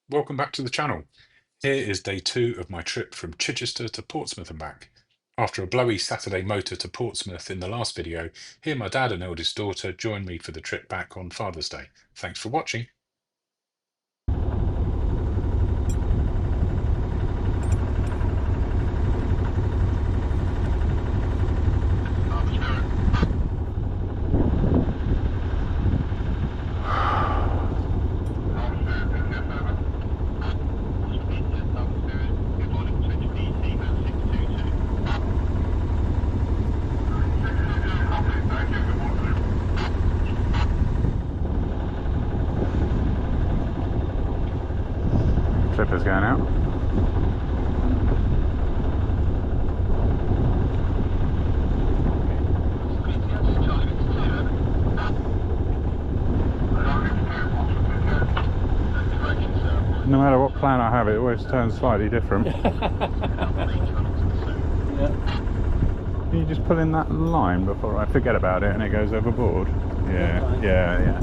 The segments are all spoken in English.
Welcome back to the channel. Here is day 2 of my trip from Chichester to Portsmouth and back. After a blowy Saturday motor to Portsmouth in the last video, here my dad and eldest daughter join me for the trip back on Father's Day. Thanks for watching. Clipper's going out. No matter what plan I have, it always turns slightly different. Yeah. Can you just pull in that line before I forget about it and it goes overboard? Yeah, yeah.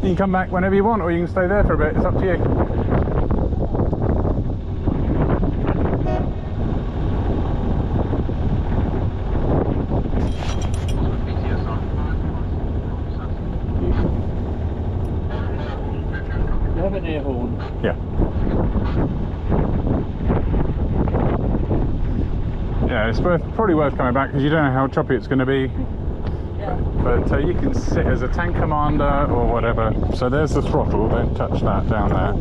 You can come back whenever you want, or you can stay there for a bit. It's up to you. You have an air horn. Yeah. Yeah, it's probably worth coming back because you don't know how choppy it's going to be. But you can sit as a tank commander or whatever. So there's the throttle, don't touch that down there.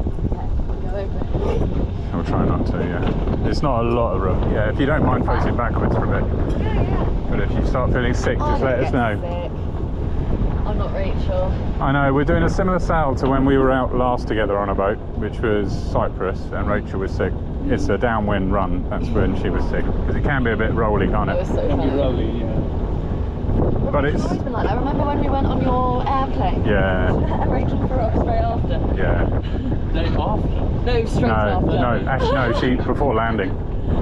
I'll try not to, yeah. It's not a lot of room. Yeah, if you don't mind facing backwards for a bit. Yeah. But if you start feeling sick, just let us know. Sick. I'm not Rachel. I know, we're doing a similar sail to when we were out last together on a boat, which was Cyprus, and Rachel was sick. It's a downwind run, that's when she was sick. Because it can be a bit rolly, can't It it? was so It'll be funny. rolling, yeah. But it's... always been like that. Remember when we went on your airplane? Yeah, And Rachel threw up straight after. yeah. Day after. No, straight after. No, actually no, she, before landing.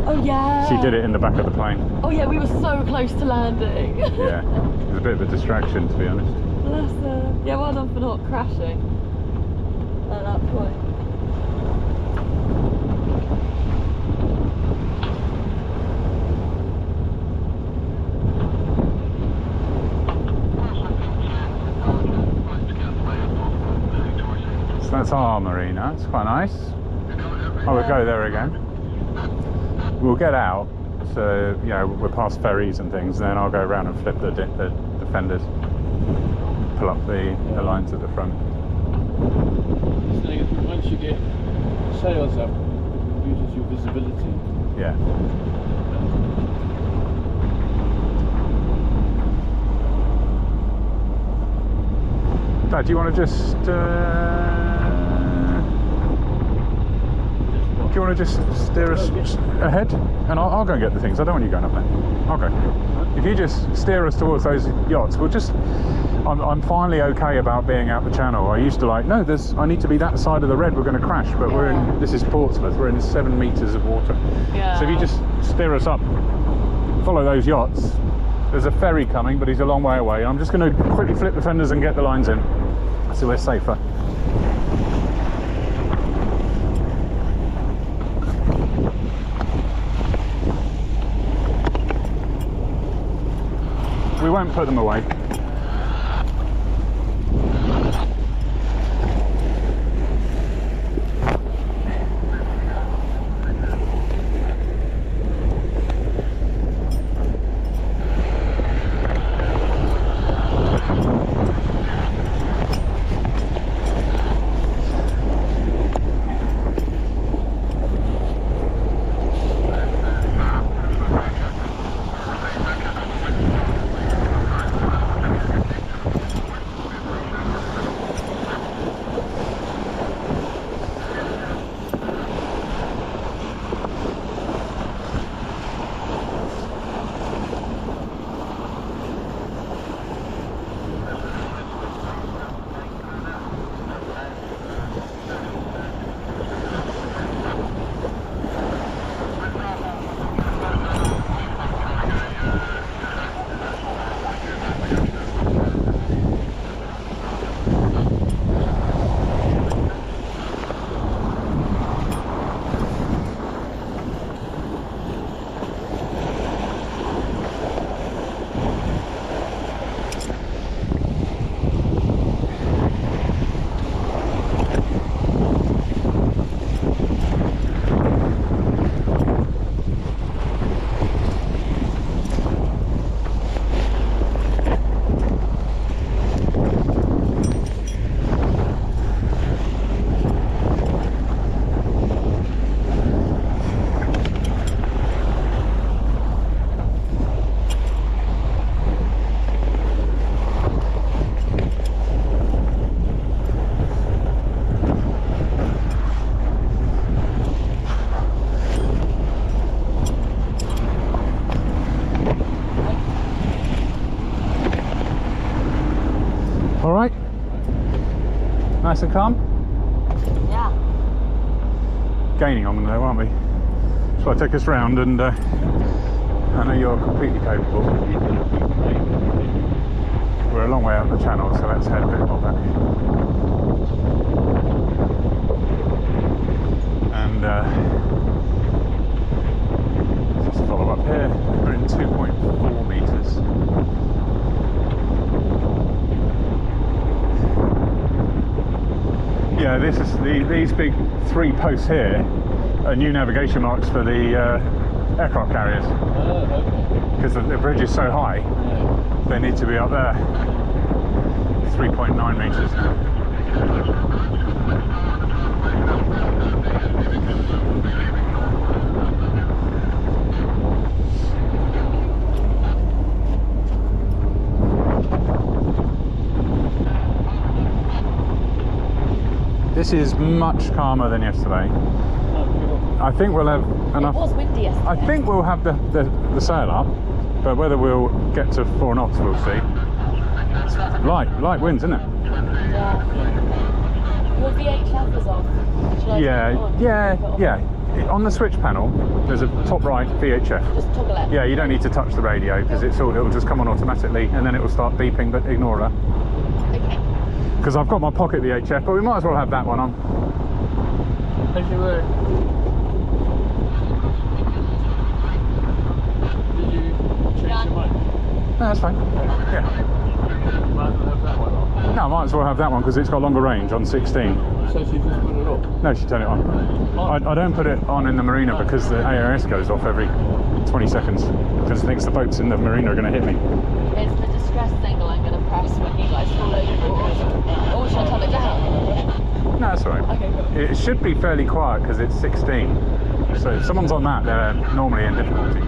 Oh yeah. She did it in the back of the plane. Oh yeah, we were so close to landing. Yeah, it was a bit of a distraction, to be honest. Bless her. Yeah, well done for not crashing at that point. So that's our marina. It's quite nice. I would go there again. We'll get out, so you know we're past ferries and things. Then I'll go around and flip the fenders, pull up the lines at the front. So once you get sails up, it uses your visibility. Yeah. Dad, do you want to just? Do you want to just steer us ahead? And I'll go and get the things. I don't want you going up there. Okay. If you just steer us towards those yachts, we'll just... I'm finally okay about being out the channel. I used to like, no, I need to be that side of the red, we're going to crash. But we're in, this is Portsmouth, we're in 7 meters of water. Yeah. So if you just steer us up, follow those yachts. There's a ferry coming, but he's a long way away. I'm just going to quickly flip the fenders and get the lines in, so we're safer. We won't put them away. nice and calm? Yeah. Gaining on them though, aren't we? So I take us round and I know you're completely capable. We're a long way up the channel, so let's head a bit more back. And just follow up here. We're in 2.4 metres. Yeah, this is these big 3 posts here are new navigation marks for the aircraft carriers. Because the bridge is so high, they need to be up there. 3.9 metres. This is much calmer than yesterday. I think we'll have enough. It was windy yesterday. I think we'll have the sail up, but whether we'll get to 4 knots, we'll see. It's light winds, isn't it? Yeah. Your VHF is off. Should I turn it on? Yeah. On the switch panel, there's a top right VHF. Just toggle it. Yeah, you don't need to touch the radio because it'll just come on automatically, and then it will start beeping. But ignore that. Okay. Because I've got my pocket VHF, but we might as well have that one on. As you were. Did you change your mind? No, that's fine. Yeah. Might as well have that one on. No, I might as well have that one because it's got longer range on 16. So she just put it off? No, she turned it on. I don't put it on in the marina because the ARS goes off every 20 seconds because it thinks the boats in the marina are going to hit me. It's the distress signal I'm going to press when you guys fall overboard. Or should I turn it down? No, that's all right. Okay, cool. It should be fairly quiet because it's 16. So if someone's on that, they're normally in difficulty.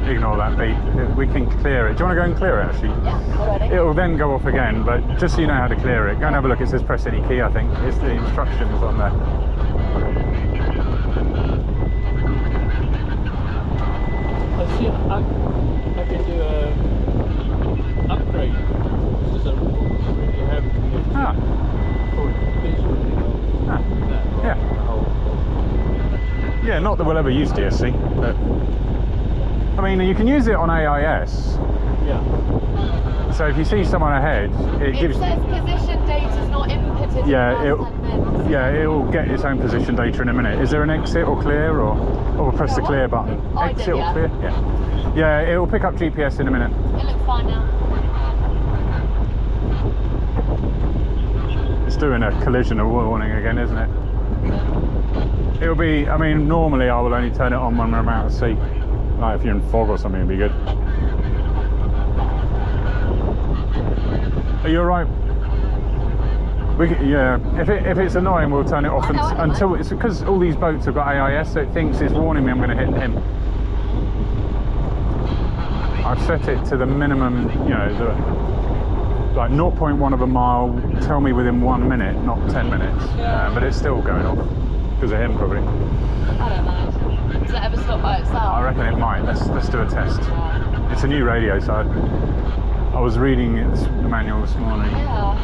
Ignore that beep. We can clear it. Do you want to go and clear it actually? Yeah, already. It will then go off again, but just so you know how to clear it, go and have a look. It says press any key, I think. It's the instructions on there. I see. I can do a upgrade. This is a really heavy. Ah. Yeah. Yeah, not that we'll ever use DSC, but I mean, you can use it on AIS. Yeah. So if you see someone ahead, it gives. It says position data is not inputted. Yeah, it will get its own position data in a minute. Is there an exit or clear, or we'll press the clear button? Exit or clear? Yeah. Yeah, it will pick up GPS in a minute. It looks fine now. It's doing a collision warning again, isn't it? It'll be. I mean, normally I will only turn it on when we're out at sea. Like if you're in fog or something, it'd be good. Are you alright? Yeah, if it's annoying, we'll turn it off until it's because all these boats have got AIS, so it thinks it's warning me I'm going to hit him. I've set it to the minimum, you know, like 0.1 of a mile. Tell me within 1 minute, not 10 minutes. But it's still going off because of him, probably. I don't know. Does it ever stop by itself? I reckon it might. Let's do a test. Yeah. It's a new radio, so I was reading the manual this morning. Yeah.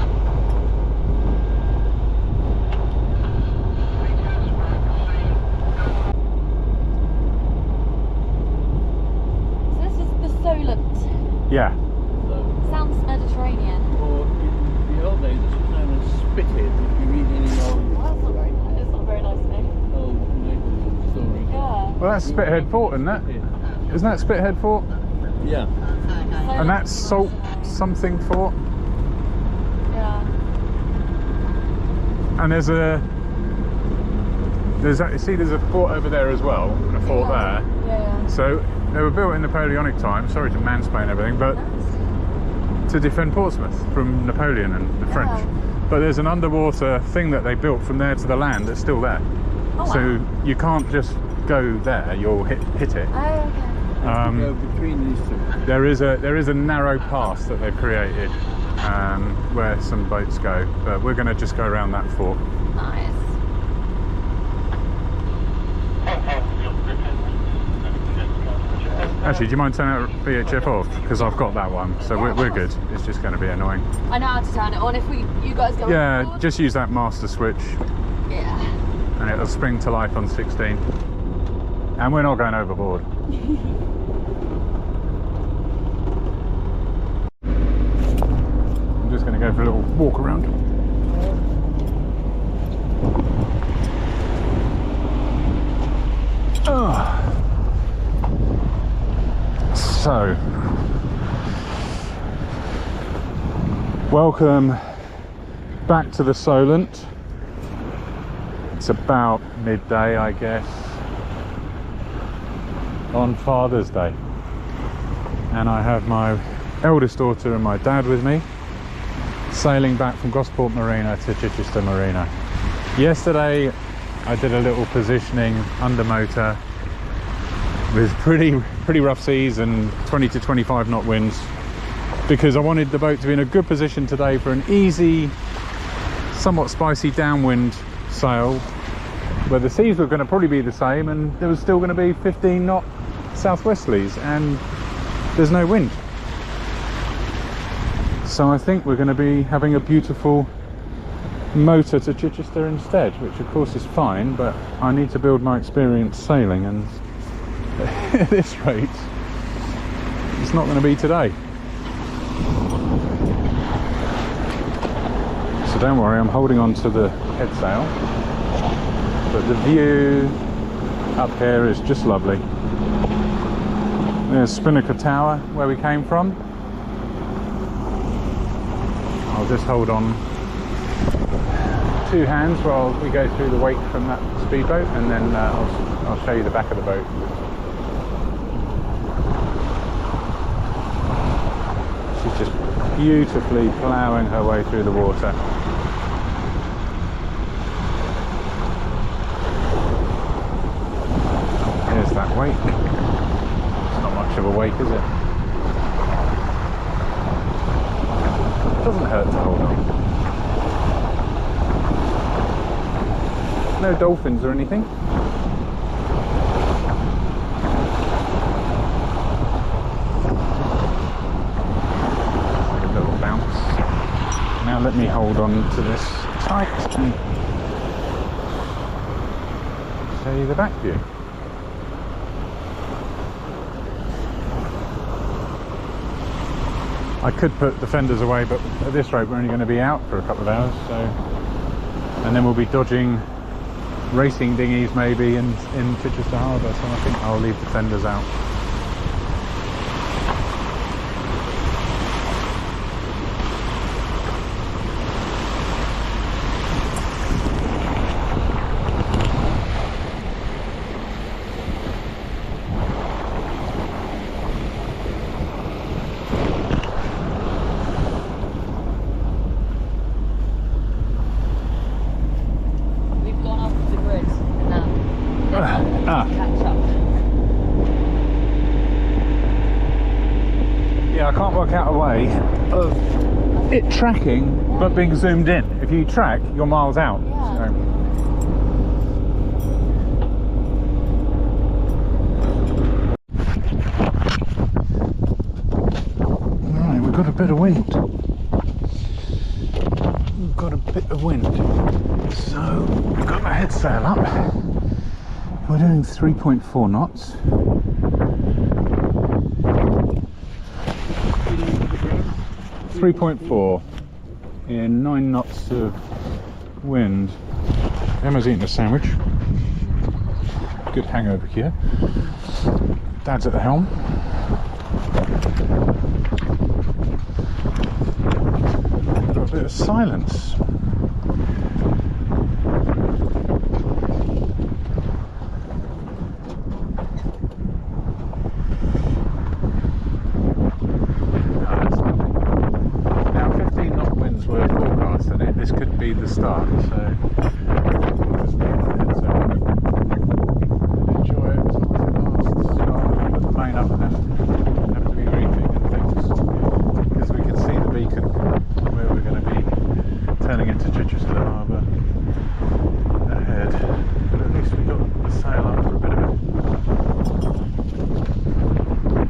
So this is the Solent. Yeah. Sounds Mediterranean. Or in the old days, it's known as Spithead. If you read any old Well, that's not very nice. It's not a very nice name. neighbourhood stories. Yeah. Well, that's Spithead Fort, isn't it? Isn't that Spithead Fort? Yeah. And that's Salt something Fort. Yeah. And there's a fort over there as well, and a fort there. Yeah. So they were built in Napoleonic times. Sorry to mansplain everything, but to defend Portsmouth from Napoleon and the French. But there's an underwater thing that they built from there to the land that's still there. Oh, So wow. you can't just go there; you'll hit it. Oh, okay. Go between these two. There is a narrow pass that they've created where some boats go, but we're going to just go around that fort. Nice. Actually, do you mind turning that VHF off? Because I've got that one, so we're good. It's just going to be annoying. I know how to turn it on if you guys go Yeah, overboard. just use that master switch. Yeah. And it'll spring to life on 16. And we're not going overboard. I'm just going to go for a little walk around. So, welcome back to the Solent. It's about midday, I guess, on Father's Day, and I have my eldest daughter and my dad with me, sailing back from Gosport Marina to Chichester Marina. Yesterday I did a little positioning under motor with pretty rough seas and 20 to 25 knot winds, because I wanted the boat to be in a good position today for an easy, somewhat spicy downwind sail, where the seas were going to probably be the same and there was still going to be 15 knot southwesterlies and there's no wind. So I think we're going to be having a beautiful motor to Chichester instead, which of course is fine, but I need to build my experience sailing, and at this rate it's not going to be today. So don't worry, I'm holding on to the headsail, but the view up here is just lovely. There's Spinnaker Tower where we came from. I'll just hold on two hands while we go through the wake from that speedboat, and then I'll show you the back of the boat. She's just beautifully ploughing her way through the water. Here's that wake. It's not much of a wake, is it? It doesn't hurt to hold on. No dolphins or anything. A little bounce. Now let me hold on to this tight and show you the back view. I could put the fenders away, but at this rate we're only going to be out for a couple of hours, so, and then we'll be dodging racing dinghies maybe in Chichester Harbour, so I think I'll leave the fenders out. Yeah, I can't work out a way of it tracking but being zoomed in. If you track, you're miles out. Yeah. So. Right, we've got a bit of wind. We've got a bit of wind. So I've got my headsail up. We're doing 3.4 knots. 3.4 in 9 knots of wind. Emma's eating a sandwich. Good hangover here. Dad's at the helm. Got a bit of silence. This could be the start, so just leave the headsail. Enjoy it as long as it lasts. Rather than put the main up and then have to be reefing and things, because we can see the beacon where we're going to be turning into Chichester Harbour ahead. But at least we got the sail up for a bit of it.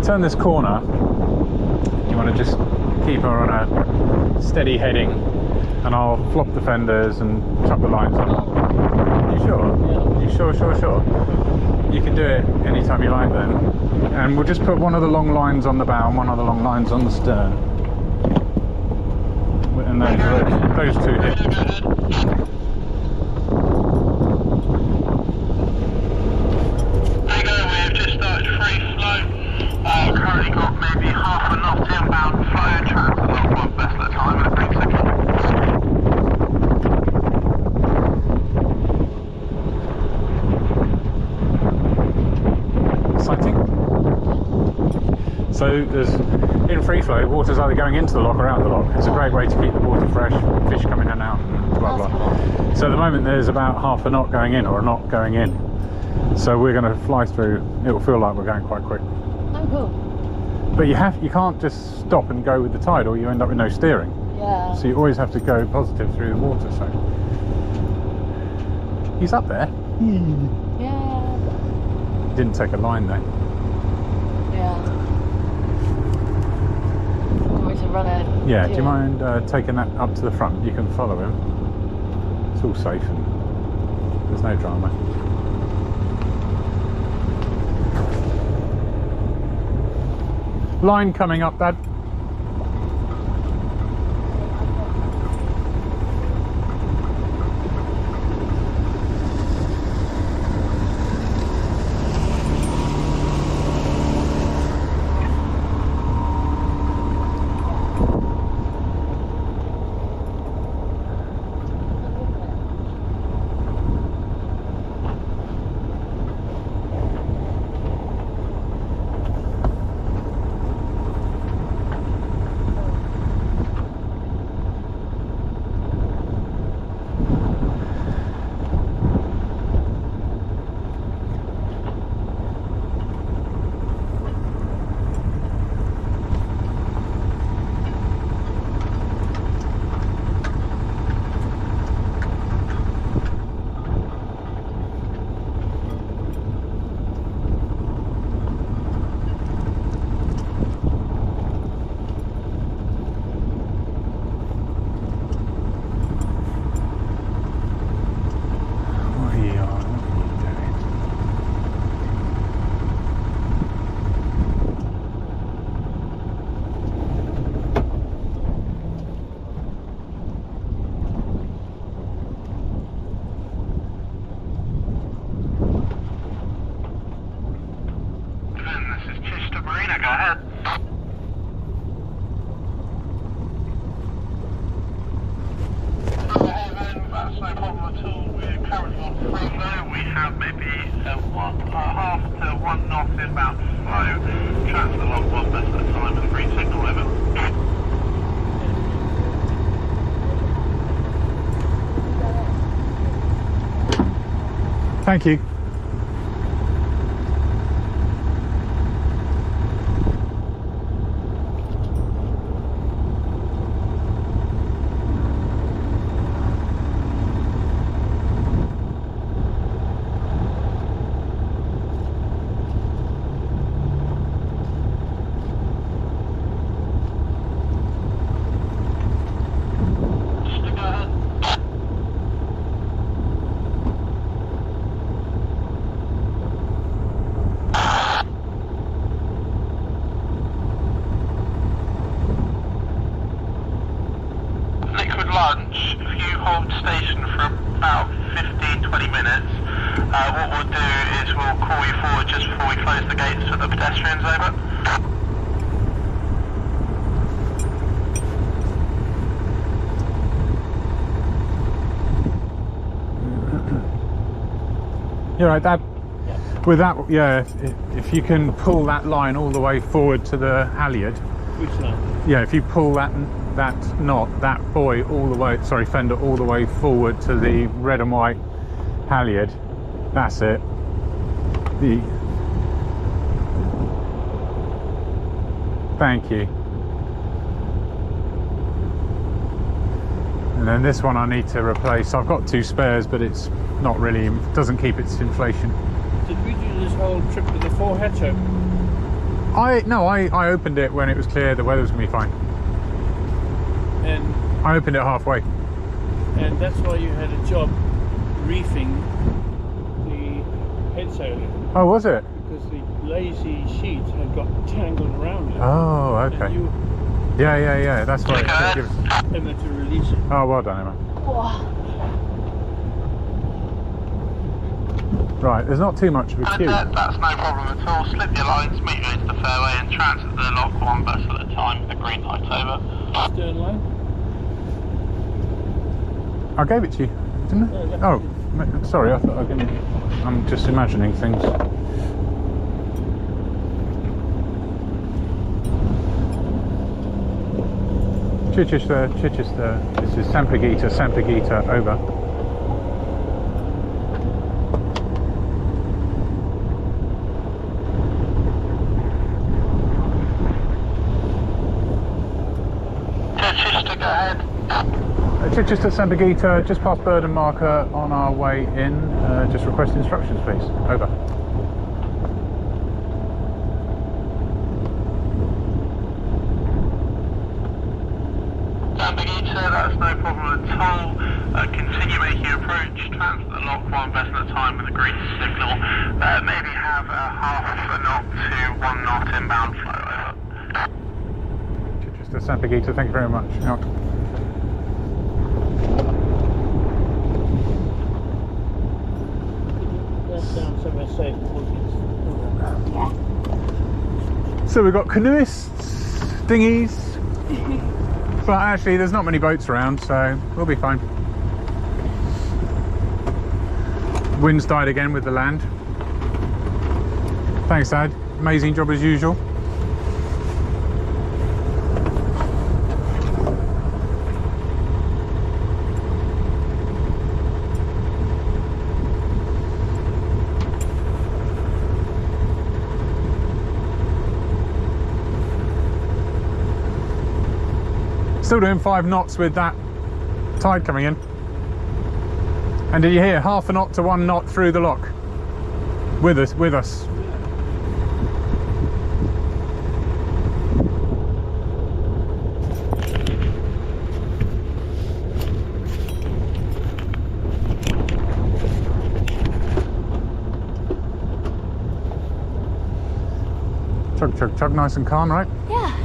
turn this corner, you want to just keep her on a steady heading, and I'll flop the fenders and chuck the lines on. You sure? Yeah. You sure? You can do it anytime you like then. And we'll just put one of the long lines on the bow and one of the long lines on the stern. And those two hit. We've just started free flow. Currently got maybe half a knot inbound flow, trying to lock one vessel at a time in a brief second. Sighting. So there's, in free flow, water's either going into the lock or out of the lock. It's a great way to keep the water fresh, fish coming in and out, and blah blah. So at the moment there's about half a knot going in, or a knot going in. So we're going to fly through. It will feel like we're going quite quick. Oh, cool. But you can't just stop and go with the tide, or you end up with no steering. Yeah. So you always have to go positive through the water. So he's up there. Yeah. Didn't take a line though. Yeah. Do you want me to run it? Yeah. Do you mind taking that up to the front? You can follow him. It's all safe and there's no drama. Line coming up, Dad. This is Chichester Marina, go ahead. That's no problem at all. We're currently on free flow. We have maybe half to 1 knot inbound flow. Transfer log one vessel at a time with a green signal, over. Thank you. Lunch, if you hold station for about 15-20 minutes, what we'll do is we'll call you forward just before we close the gates for the pedestrians, over. You're right, Dad. Yeah. With that, yeah, if you can pull that line all the way forward to the halyard. Which line? Yeah, if you pull that knot, that buoy all the way, sorry, fender all the way forward to the red and white halyard, that's it. Thank you. And then this one I need to replace. I've got 2 spares, but it's not really, doesn't keep its inflation. Did we do this whole trip with the 4 headsail? I opened it when it was clear the weather was going to be fine. And I opened it halfway. that's why you had a job reefing the headsail Oh, was it? because the lazy sheet had got tangled around it. Oh, And okay. you Yeah. That's why. and then to release it. Oh, well done, Emma. Whoa. Right, there's not too much of a queue. That's no problem at all. Slip your lines, meet you into the fairway and transit the lock one vessel at a time with a green light over. Stern line. I gave it to you, didn't I? Yeah. Oh, sorry. I thought I didn't. I'm just imagining things. Chichester. This is Sampaguita, over. Chichester, go ahead. Chichester, Sampaguita, just past Burden marker on our way in. Just request instructions, please. Over. Sampaguita, that's no problem at all. Continue making your approach, transit the lock one vessel at a time with a green signal. Maybe have a half a knot to 1 knot inbound flow, over. Chichester, Sampaguita, thank you very much. Out. That's down somewhere safe. So we've got canoeists, dinghies, but actually there's not many boats around, so we'll be fine. Wind's died again with the land. Thanks, Dad. Amazing job as usual. Still doing 5 knots with that tide coming in. And did you hear half a knot to 1 knot through the lock? With us. Chug, nice and calm, right? Yeah.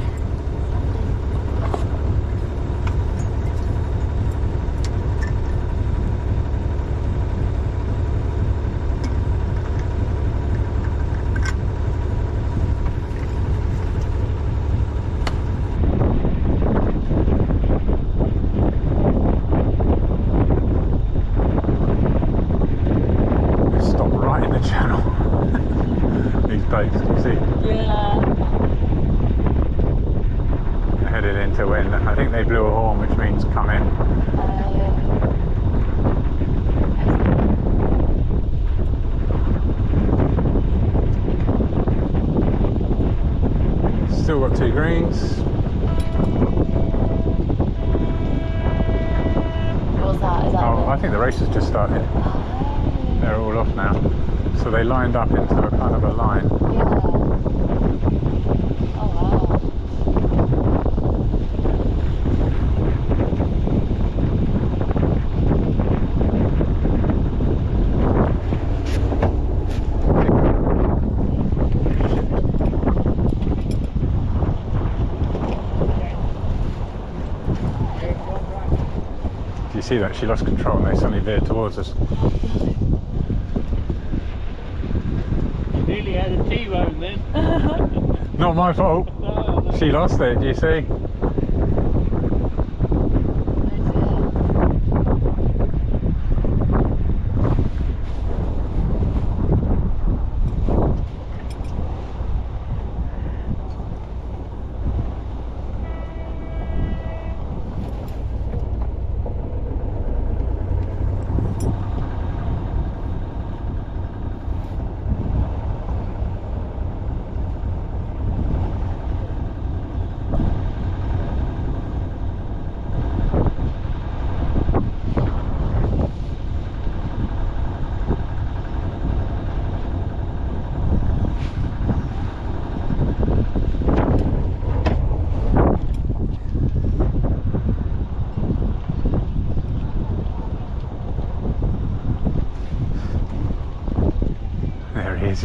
Stop right in the channel. These boats, you see? Yeah. They're headed into wind. I think they blew a horn, which means come in. Still got 2 greens. What's that? Is that Oh, I think the race has just started. They're all off now. So they lined up into a kind of a line. Yeah. Oh wow. Do you see that? She lost control and they suddenly veered towards us. Nearly had a T-bone then. Not my fault. No. She lost it, do you see?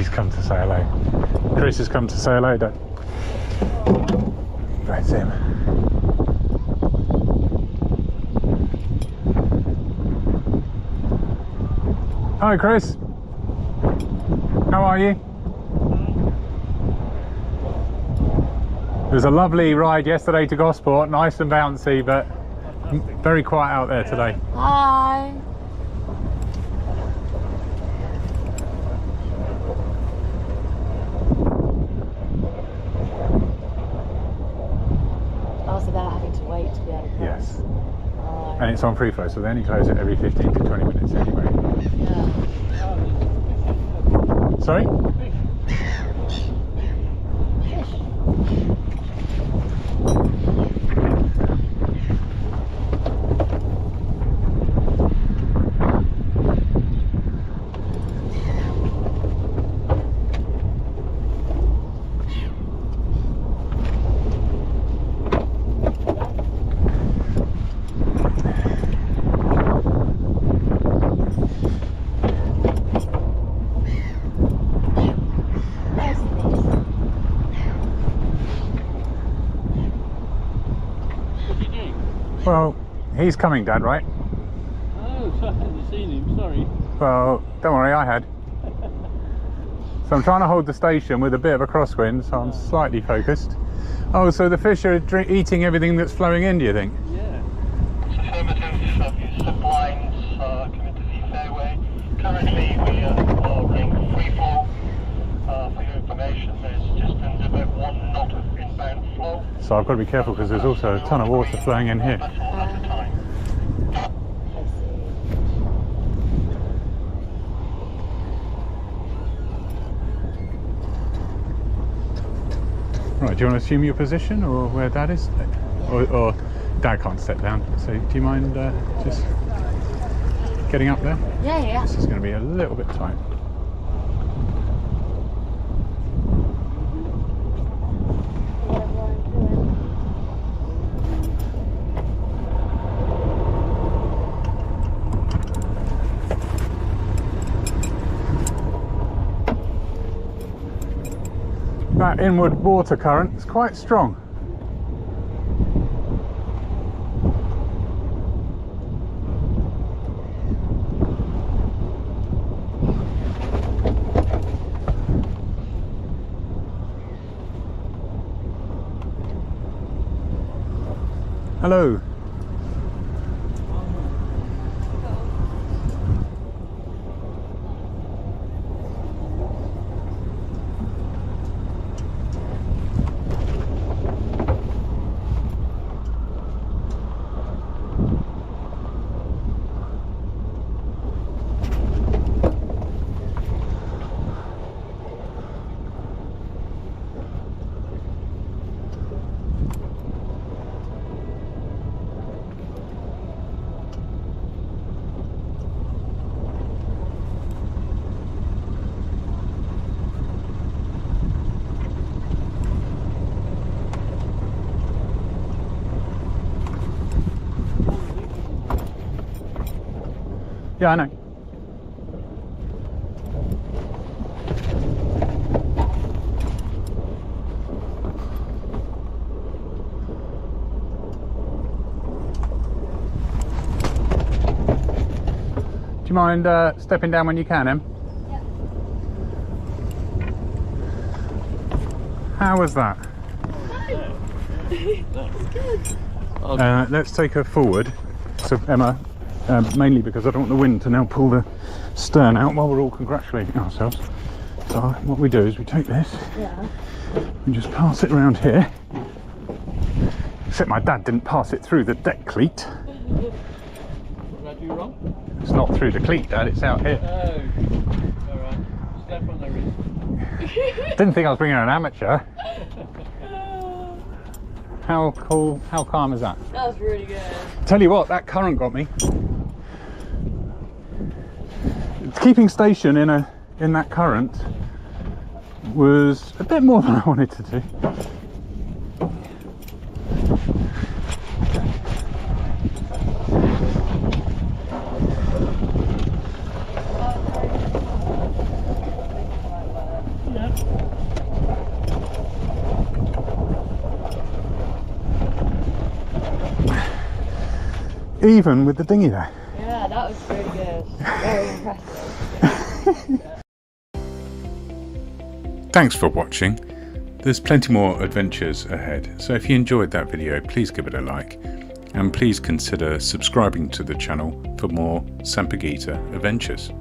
He's come to say hello. Chris has come to say hello, Dad. That's him. Hi, Chris. How are you? It was a lovely ride yesterday to Gosport, nice and bouncy, but very quiet out there today. Hi. Also, they're having to wait to be able to cross. Yes. Oh, And it's on free flow, so they only close it every 15 to 20 minutes anyway. yeah. Sorry? Well, he's coming, Dad, right? Oh, so I hadn't seen him, sorry. Well, don't worry, I had. So I'm trying to hold the station with a bit of a crosswind, so I'm slightly focused. Oh, so the fish are eating everything that's flowing in, do you think? Yeah. Affirmative, sublines coming to the fairway. Currently we are ring free flow. For your information, there's just under about 1 knot of inbound flow. So I've got to be careful because there's also a ton of water flowing in here. That's all at a time. Right, do you want to assume your position or where Dad is? Or Dad can't step down, so do you mind just getting up there? Yeah. This is going to be a little bit tight. That inward water current is quite strong. Hello. Yeah, I know. Do you mind stepping down when you can, Em? Yep. How was that? Let's take her forward. So, Emma, mainly because I don't want the wind to now pull the stern out while we're all congratulating ourselves. So what we do is we take this, we just pass it around here. Except my dad didn't pass it through the deck cleat. What did I do wrong? It's not through the cleat, Dad, it's out here. Oh, alright. Slap on the wrist. Didn't think I was bringing an amateur. How cool, how calm is that? That was really good. Tell you what, that current got me. Keeping station in that current was a bit more than I wanted to do. even with the dinghy there. Yeah, that was really good. Very impressive. Thanks for watching. There's plenty more adventures ahead, so if you enjoyed that video, please give it a like, and please consider subscribing to the channel for more Sampaguita adventures.